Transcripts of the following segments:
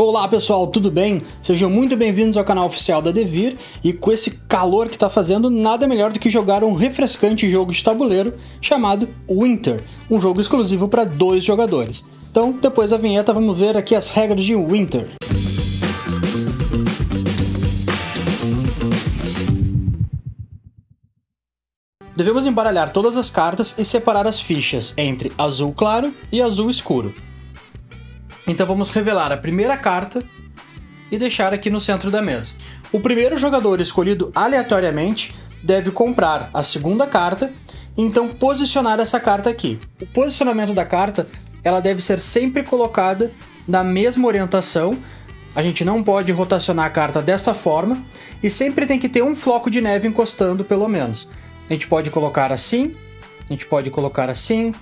Olá pessoal, tudo bem? Sejam muito bem-vindos ao canal oficial da Devir, e com esse calor que tá fazendo, nada melhor do que jogar um refrescante jogo de tabuleiro chamado Winter, um jogo exclusivo para 2 jogadores. Então, depois da vinheta, vamos ver aqui as regras de Winter. Devemos embaralhar todas as cartas e separar as fichas entre azul claro e azul escuro. Então vamos revelar a primeira carta e deixar aqui no centro da mesa. O primeiro jogador escolhido aleatoriamente deve comprar a segunda carta e então posicionar essa carta aqui. O posicionamento da carta ela deve ser sempre colocada na mesma orientação. A gente não pode rotacionar a carta dessa forma e sempre tem que ter um floco de neve encostando pelo menos. A gente pode colocar assim, a gente pode colocar assim,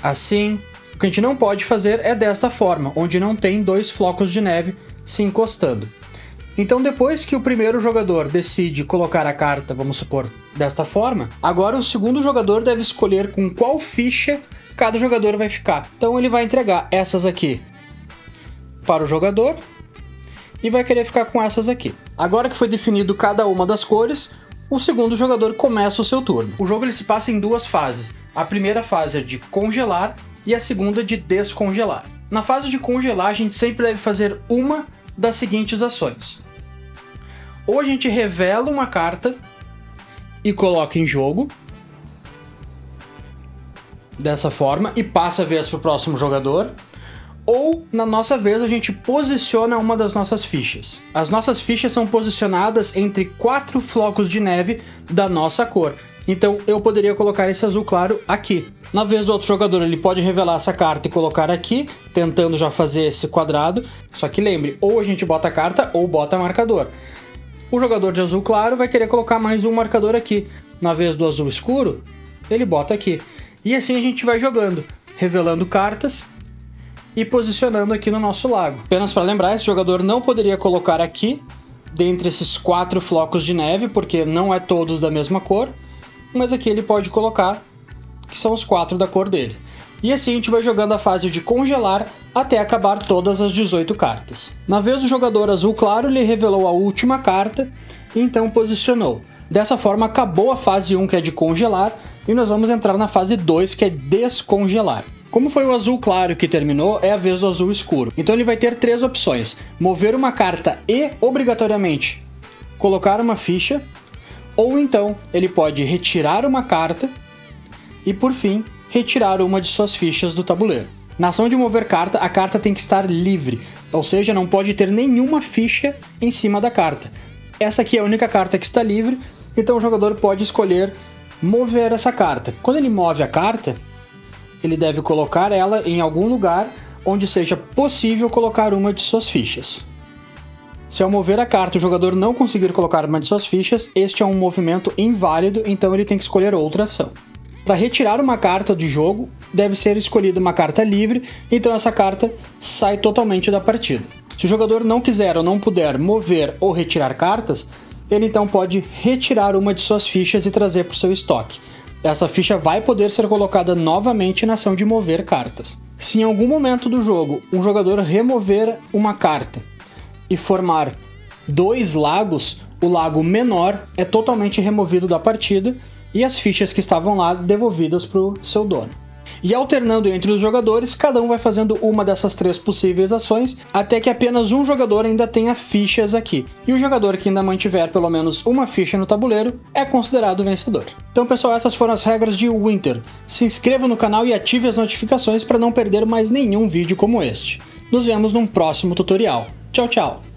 assim. O que a gente não pode fazer é desta forma, onde não tem 2 flocos de neve se encostando. Então depois que o primeiro jogador decide colocar a carta, vamos supor, desta forma, agora o segundo jogador deve escolher com qual ficha cada jogador vai ficar. Então ele vai entregar essas aqui para o jogador e vai querer ficar com essas aqui. Agora que foi definido cada uma das cores, o segundo jogador começa o seu turno. O jogo ele se passa em 2 fases. A primeira fase é de congelar e a segunda de descongelar. Na fase de congelar, a gente sempre deve fazer uma das seguintes ações. Ou a gente revela uma carta e coloca em jogo, dessa forma, e passa a vez para o próximo jogador. Ou, na nossa vez, a gente posiciona uma das nossas fichas. As nossas fichas são posicionadas entre 4 flocos de neve da nossa cor. Então, eu poderia colocar esse azul claro aqui. Na vez do outro jogador, ele pode revelar essa carta e colocar aqui, tentando já fazer esse quadrado. Só que lembre, ou a gente bota a carta ou bota marcador. O jogador de azul claro vai querer colocar mais um marcador aqui. Na vez do azul escuro, ele bota aqui. E assim a gente vai jogando, revelando cartas e posicionando aqui no nosso lago. Apenas para lembrar, esse jogador não poderia colocar aqui, dentre esses 4 flocos de neve, porque não é todos da mesma cor, mas aqui ele pode colocar, que são os 4 da cor dele. E assim a gente vai jogando a fase de congelar até acabar todas as 18 cartas. Na vez do jogador azul claro, ele revelou a última carta e então posicionou. Dessa forma acabou a fase 1, que é de congelar, e nós vamos entrar na fase 2, que é descongelar. Como foi o azul claro que terminou, é a vez do azul escuro. Então ele vai ter 3 opções: mover uma carta e, obrigatoriamente, colocar uma ficha, ou então ele pode retirar uma carta e, por fim, retirar uma de suas fichas do tabuleiro. Na ação de mover carta, a carta tem que estar livre, ou seja, não pode ter nenhuma ficha em cima da carta. Essa aqui é a única carta que está livre, então o jogador pode escolher mover essa carta. Quando ele move a carta, ele deve colocar ela em algum lugar onde seja possível colocar uma de suas fichas. Se ao mover a carta o jogador não conseguir colocar uma de suas fichas, este é um movimento inválido, então ele tem que escolher outra ação. Para retirar uma carta de jogo, deve ser escolhida uma carta livre, então essa carta sai totalmente da partida. Se o jogador não quiser ou não puder mover ou retirar cartas, ele então pode retirar uma de suas fichas e trazer para o seu estoque. Essa ficha vai poder ser colocada novamente na ação de mover cartas. Se em algum momento do jogo um jogador remover uma carta e formar 2 lagos, o lago menor é totalmente removido da partida e as fichas que estavam lá devolvidas para o seu dono. E alternando entre os jogadores, cada um vai fazendo uma dessas 3 possíveis ações, até que apenas um jogador ainda tenha fichas aqui. E o jogador que ainda mantiver pelo menos uma ficha no tabuleiro é considerado vencedor. Então pessoal, essas foram as regras de Winter. Se inscreva no canal e ative as notificações para não perder mais nenhum vídeo como este. Nos vemos num próximo tutorial. Tchau, tchau!